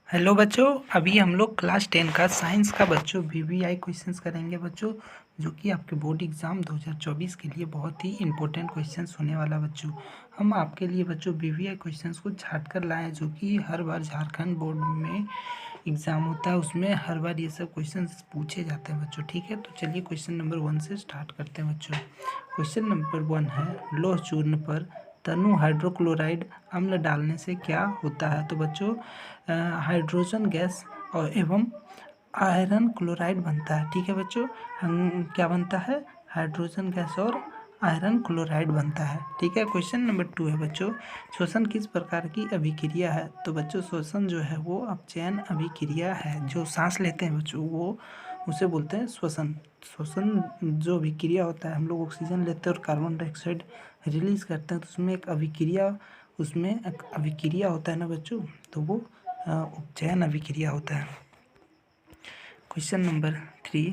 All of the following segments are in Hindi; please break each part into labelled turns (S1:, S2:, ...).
S1: हेलो बच्चों, अभी हम लोग क्लास 10 का साइंस का बच्चों वीवीआई क्वेश्चंस करेंगे बच्चों, जो कि आपके बोर्ड एग्ज़ाम 2024 के लिए बहुत ही इंपॉर्टेंट क्वेश्चंस होने वाला बच्चों। हम आपके लिए बच्चों वीवीआई क्वेश्चंस को छाट कर लाए, जो कि हर बार झारखंड बोर्ड में एग्ज़ाम होता है, उसमें हर बार ये सब क्वेश्चंस पूछे जाते हैं बच्चों। ठीक है, तो चलिए क्वेश्चन नंबर 1 से स्टार्ट करते हैं बच्चों। क्वेश्चन नंबर 1 है, लौह चूर्ण पर तनु हाइड्रोक्लोराइड अम्ल डालने से क्या होता है। तो बच्चों हाइड्रोजन गैस और एवं आयरन क्लोराइड बनता है। ठीक है बच्चों, क्या बनता है, हाइड्रोजन गैस और आयरन क्लोराइड बनता है। ठीक है, क्वेश्चन नंबर 2 है बच्चों, श्वसन किस प्रकार की अभिक्रिया है। तो बच्चों श्वसन जो है वो अपचयन अभिक्रिया है, जो सांस लेते हैं बच्चों वो उसे बोलते हैं श्वसन। श्वसन जो अभिक्रिया होता है, हम लोग ऑक्सीजन लेते हैं और कार्बन डाइऑक्साइड रिलीज करते हैं, तो उसमें एक अभिक्रिया होता है ना बच्चों, तो वो उपचयन अभिक्रिया होता है। Question number 3,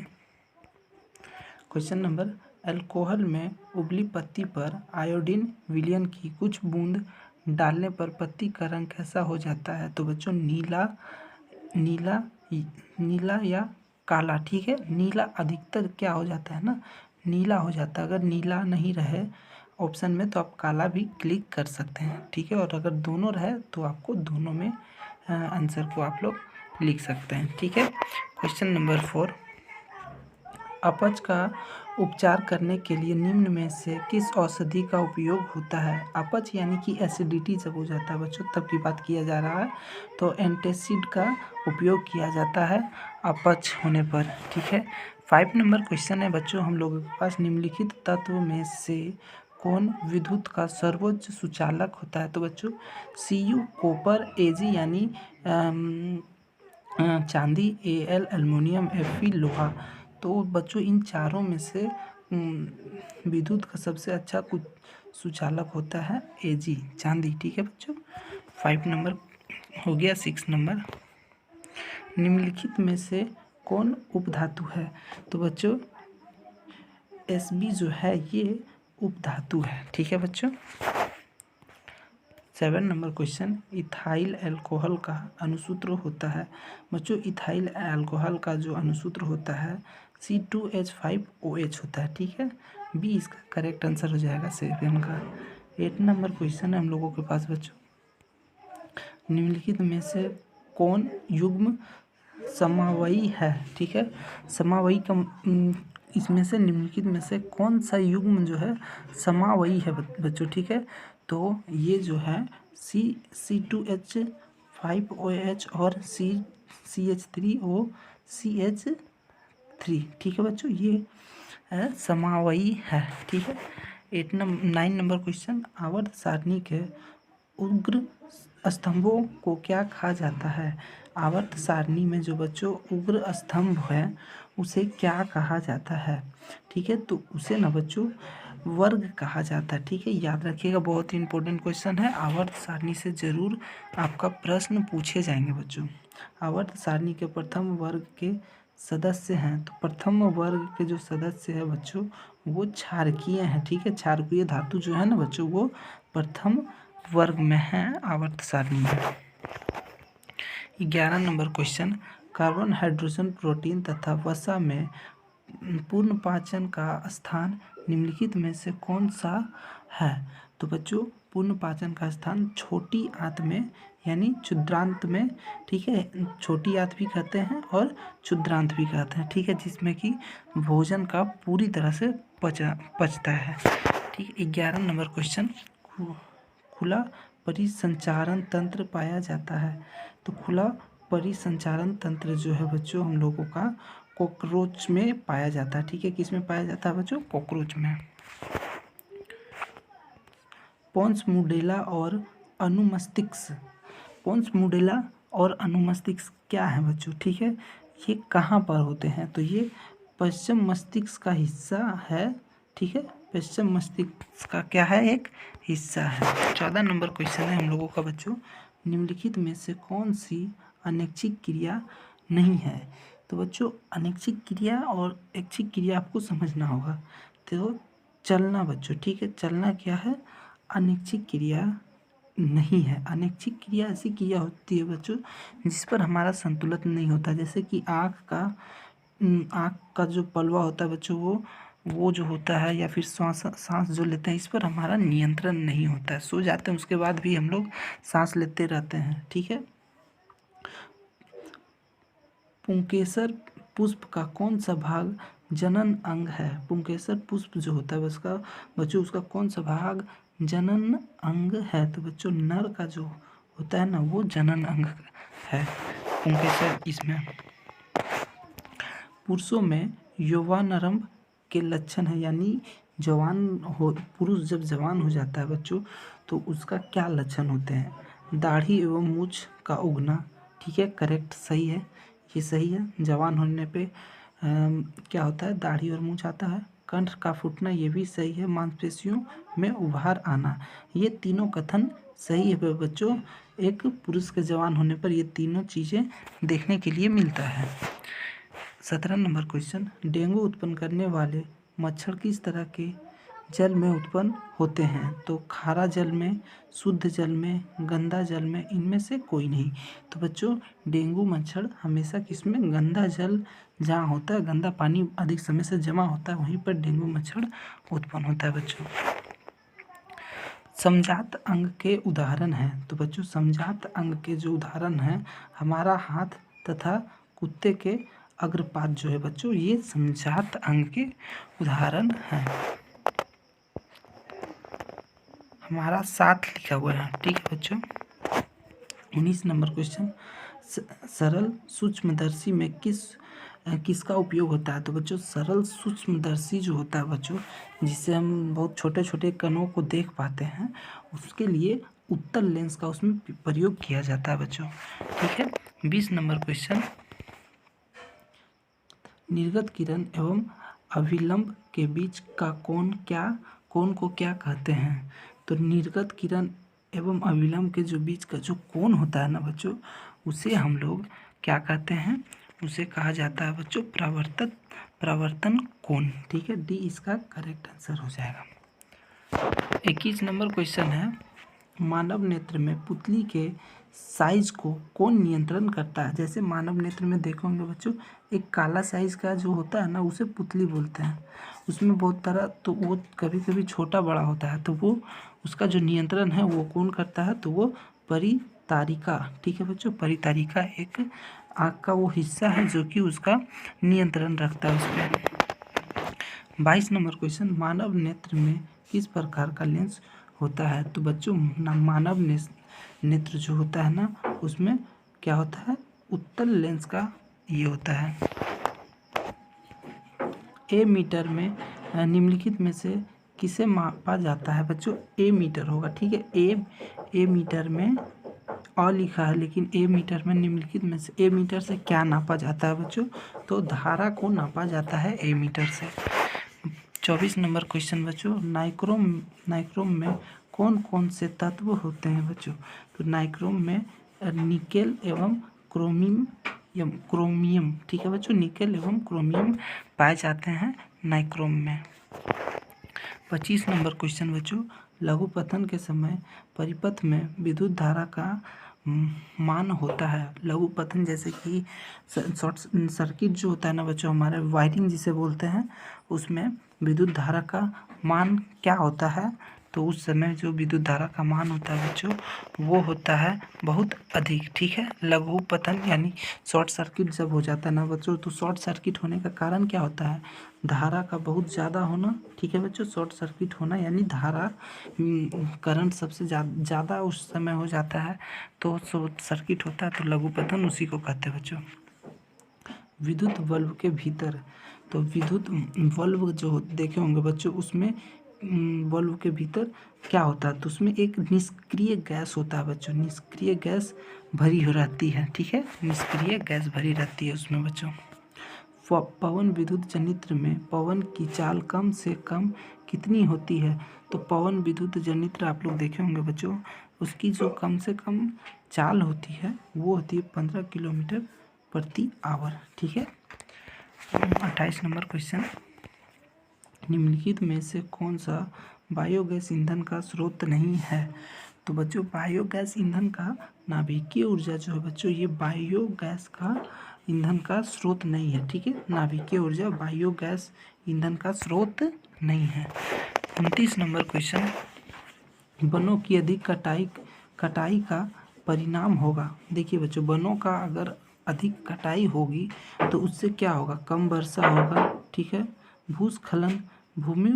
S1: question number, alcohol में उबली पत्ती पर आयोडीन विलयन की कुछ बूंद डालने पर पत्ती का रंग कैसा हो जाता है। तो बच्चों नीला नीला नीला या काला। ठीक है, नीला अधिकतर क्या हो जाता है ना, नीला हो जाता है। अगर नीला नहीं रहे ऑप्शन में तो आप काला भी क्लिक कर सकते हैं। ठीक है, और अगर दोनों रहे तो आपको दोनों में आंसर को आप लोग लिख सकते हैं। ठीक है, क्वेश्चन नंबर 4, अपच का उपचार करने के लिए निम्न में से किस औषधि का उपयोग होता है। अपच यानी कि एसिडिटी जब हो जाता है बच्चों, तब की बात किया जा रहा है, तो एंटासिड का उपयोग किया जाता है अपच होने पर। ठीक है, 5 नंबर क्वेश्चन है बच्चों हम लोगों के पास, निम्नलिखित तत्व में से कौन विद्युत का सर्वोच्च सुचालक होता है। तो बच्चों Cu कॉपर, Ag यानी चांदी, Al एल्युमिनियम, Fe लोहा। तो बच्चों इन चारों में से विद्युत का सबसे अच्छा कुछ सुचालक होता है Ag चांदी। ठीक है बच्चों, 5 नंबर हो गया। 6 नंबर, निम्नलिखित में से कौन उपधातु है। तो बच्चों Sb जो है ये उपधातु है। ठीक है बच्चों। 7 नंबर क्वेश्चन, इथाइल अल्कोहल का अणुसूत्र होता है। बच्चों इथाइल अल्कोहल का जो अणुसूत्र होता है C2H5OH होता है। ठीक है, बी इसका करेक्ट आंसर हो जाएगा 7 का। 8 नंबर क्वेश्चन है हम लोगों के पास बच्चों, निम्नलिखित में से कौन युग्म समावयी है। ठीक है, समावयी का इसमें से निम्नलिखित में से कौन सा युग्म जो है समावयी है बच्चों। ठीक है, तो ये जो है C2H5OH और CH3OCH3। ठीक है बच्चों, ये समावयी है। ठीक है, 9 नंबर क्वेश्चन, आवर्त सारणी के उग्र स्तंभों को क्या कहा जाता है। आवर्त सारणी में जो बच्चों उग्र स्तंभ है उसे क्या कहा जाता है। ठीक है, तो उसे ना बच्चों वर्ग कहा जाता है। ठीक है, याद रखिएगा, बहुत ही इंपॉर्टेंट क्वेश्चन है, आवर्त सारणी से जरूर आपका प्रश्न पूछे जाएंगे बच्चों। आवर्त सारणी के प्रथम वर्ग के सदस्य हैं, तो प्रथम वर्ग के जो सदस्य है बच्चों वो क्षारकीय हैं। ठीक है, क्षारकीय धातु जो है ना बच्चों वो प्रथम वर्ग में है आवर्त सारणी में। 11 number question, carbon, hydrogen, protein तथा वसा में पूर्ण पाचन का स्थान निम्नलिखित में से कौन सा है। तो बच्चों पूर्ण पाचन का स्थान छोटी आंत में यानी क्षुद्रांत में। ठीक है, छोटी आंत भी कहते हैं और क्षुद्रांत भी कहते हैं। ठीक है, जिसमें कि भोजन का पूरी तरह से पचता है। ठीक है, 11 नंबर क्वेश्चन, खुला परिसंचारण तंत्र पाया जाता है। तो खुला परिसंचारण तंत्र जो है बच्चों हम लोगों का कॉकरोच में पाया जाता है। ठीक है, किस में पाया जाता है बच्चों, कॉकरोच में। पोन्स मुंडेला और अनुमस्तिष्क, पोन्स मुंडेला और अनुमस्तिष्क क्या है बच्चों। ठीक है, ये कहाँ पर होते हैं, तो ये पश्चिम मस्तिष्क का हिस्सा है। ठीक है, पश्चिम मस्तिष्क का क्या है, एक हिस्सा है। 14 नंबर क्वेश्चन है हम लोगों का बच्चों, निम्नलिखित में से कौन सी अनैच्छिक क्रिया नहीं है। तो बच्चों अनैच्छिक क्रिया और ऐच्छिक क्रिया आपको समझना होगा। तो चलना बच्चों, ठीक है, चलना क्या है, अनैच्छिक क्रिया नहीं है। अनैच्छिक क्रिया ऐसी क्रिया होती है बच्चों जिस पर हमारा संतुलन नहीं होता, जैसे कि आँख का जो पलवा होता है बच्चों वो जो होता है, या फिर सांस जो लेते हैं, इस पर हमारा नियंत्रण नहीं होता है। सो जाते हैं उसके बाद भी हम लोग सांस लेते रहते हैं, ठीक है। पुंकेसर पुष्प का कौन सा भाग जनन अंग है? पुंकेसर पुष्प जो होता है उसका बच्चों उसका कौन सा भाग जनन अंग है? तो बच्चों नर का जो होता है ना वो जनन अंग है पुंकेसर। इसमें पुरुषों में यौवनारंभ के लक्षण है, यानी पुरुष जब जवान हो जाता है बच्चों तो उसका क्या लक्षण होते हैं? दाढ़ी एवं मूछ का उगना, ठीक है, करेक्ट, सही है, ये सही है। जवान होने पे क्या होता है? दाढ़ी और मूछ आता है। कंठ का फूटना, ये भी सही है। मांसपेशियों में उभार आना, ये तीनों कथन सही है बच्चों। एक पुरुष के जवान होने पर ये तीनों चीज़ें देखने के लिए मिलता है। 17 नंबर क्वेश्चन, डेंगू उत्पन्न करने वाले मच्छर किस तरह के जल में उत्पन्न होते हैं? तो खारा जल में, शुद्ध जल में, गंदा जल में, इनमें से कोई नहीं। तो बच्चों डेंगू मच्छर हमेशा किसमें? गंदा जल जहाँ होता है, गंदा पानी अधिक समय से जमा होता है, वहीं पर डेंगू मच्छर उत्पन्न होता है बच्चों। समजात अंग के उदाहरण हैं। तो बच्चों समजात अंग के जो उदाहरण हैं, हमारा हाथ तथा कुत्ते के अग्रपाद जो है बच्चों, ये समजात अंग के उदाहरण हैं। हमारा साथ लिखा हुआ है, ठीक है बच्चों। 19 नंबर क्वेश्चन, सरल सूक्ष्मदर्शी में किसका उपयोग होता है? तो बच्चों सरल सूक्ष्मदर्शी जो होता है बच्चों, जिससे हम बहुत छोटे छोटे कणों को देख पाते हैं, उसके लिए उत्तल लेंस का उसमें प्रयोग किया जाता है बच्चों, ठीक है। 20 नंबर क्वेश्चन, निर्गत किरण एवं अभिलंब के बीच का कोण को क्या कहते हैं? तो निर्गत किरण एवं अभिलंब के जो बीच का जो कोण होता है ना बच्चों, उसे हम लोग क्या कहते हैं? उसे कहा जाता है बच्चों परावर्तन कोण, ठीक है। डी इसका करेक्ट आंसर हो जाएगा। 21 नंबर क्वेश्चन है, मानव नेत्र में पुतली के साइज को कौन नियंत्रण करता है? जैसे मानव नेत्र में देखोगे बच्चों, एक काला साइज का जो होता है ना उसे पुतली बोलते हैं। उसमें बहुत तरह, तो वो कभी कभी छोटा बड़ा होता है, तो वो उसका जो नियंत्रण है वो कौन करता है? तो वो परितारिका, ठीक है बच्चों। परितारिका एक आँख का वो हिस्सा है जो कि उसका नियंत्रण रखता है उस पर। 22 नंबर क्वेश्चन, मानव नेत्र में किस प्रकार का लेंस होता है? तो बच्चों मानव नेत्र जो होता है ना उसमें क्या होता है? उत्तल लेंस का ये होता है। ए मीटर में निम्नलिखित में से किसे मापा जाता है? बच्चों ए मीटर होगा, ठीक है। ए मीटर में अ लिखा है, लेकिन ए मीटर में निम्नलिखित में से ए मीटर से क्या नापा जाता है बच्चों? तो धारा को नापा जाता है ए मीटर से। 24 नंबर क्वेश्चन बच्चों, नाइक्रोम में कौन कौन से तत्व होते हैं बच्चों? तो नाइक्रोम में निकेल एवं क्रोमियम, ठीक है बच्चों, निकेल एवं क्रोमियम पाए जाते हैं नाइक्रोम में। 25 नंबर क्वेश्चन बच्चों, लघुपतन के समय परिपथ में विद्युत धारा का मान होता है। लघुपतन जैसे कि शॉर्ट सर्किट जो होता है ना बच्चों, हमारे वायरिंग जिसे बोलते हैं, उसमें विद्युत धारा का मान क्या होता है? तो उस समय जो विद्युत धारा का मान होता है बच्चों वो होता है बहुत अधिक, ठीक है। लघुपतन यानी शॉर्ट सर्किट जब हो जाता है ना बच्चों, तो शॉर्ट सर्किट होने का कारण क्या होता है? धारा का बहुत ज़्यादा होना, ठीक है बच्चों। शॉर्ट सर्किट होना यानी धारा करंट सबसे ज़्यादा उस समय हो जाता है तो शॉर्ट सर्किट होता है, तो लघुपतन उसी को कहते हैं बच्चों। विद्युत बल्ब के भीतर, तो विद्युत बल्ब जो देखे होंगे बच्चों, उसमें बल्ब के भीतर क्या होता है? तो उसमें एक निष्क्रिय गैस होता है बच्चों, निष्क्रिय गैस भरी हो रहती है, ठीक है, निष्क्रिय गैस भरी रहती है उसमें बच्चों। पवन विद्युत जनित्र में पवन की चाल कम से कम कितनी होती है? तो पवन विद्युत जनित्र आप लोग देखे होंगे बच्चों, उसकी जो कम से कम चाल होती है वो होती है 15 किलोमीटर प्रति आवर, ठीक है। 28 नंबर क्वेश्चन, निम्नलिखित में से कौन सा बायोगैस ईंधन का स्रोत नहीं है? तो बच्चों बायोगैस ईंधन का नाभिकीय ऊर्जा जो है बच्चों, ये बायोगैस का ईंधन का स्रोत नहीं है। ठीक है, नाभिकीय ऊर्जा बायोगैस ईंधन का स्रोत नहीं है। 29 नंबर क्वेश्चन, वनों की अधिक कटाई का परिणाम होगा। देखिए बच्चों, वनों का अगर अधिक कटाई होगी तो उससे क्या होगा, कम वर्षा होगा। ठीक है, भूस्खलन, भूमि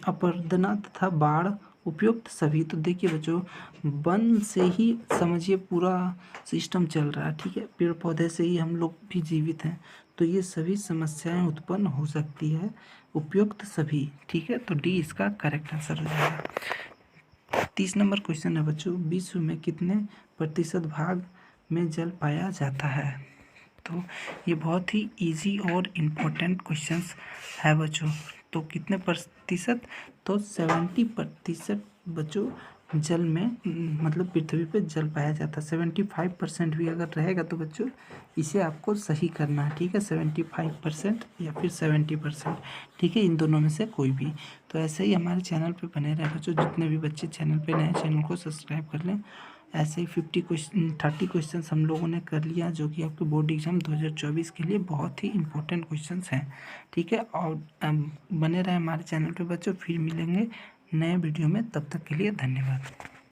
S1: अपरदना तथा बाढ़, उपयुक्त सभी। तो देखिए बच्चों, वन से ही समझिए पूरा सिस्टम चल रहा है। ठीक है, पेड़ पौधे से ही हम लोग भी जीवित हैं, तो ये सभी समस्याएं उत्पन्न हो सकती है, उपयुक्त सभी। ठीक है, तो डी इसका करेक्ट आंसर हो जाएगा। 30 नंबर क्वेश्चन है बच्चों, विश्व में कितने प्रतिशत भाग में जल पाया जाता है। तो ये बहुत ही इजी और इम्पोर्टेंट क्वेश्चंस है बच्चों। तो कितने प्रतिशत, तो 70% बच्चों जल में मतलब पृथ्वी पे जल पाया जाता है। 75% भी अगर रहेगा तो बच्चों इसे आपको सही करना है। ठीक है, 75% या फिर 70%। ठीक है, इन दोनों में से कोई भी। तो ऐसे ही हमारे चैनल पे बने रहे बच्चों, जितने भी बच्चे चैनल पे नए, चैनल को सब्सक्राइब कर लें। ऐसे ही 30 क्वेश्चन हम लोगों ने कर लिया, जो कि आपके बोर्ड एग्जाम 2024 के लिए बहुत ही इंपॉर्टेंट क्वेश्चंस हैं। ठीक है, और बने रहे हमारे चैनल पे बच्चों, फिर मिलेंगे नए वीडियो में। तब तक के लिए धन्यवाद।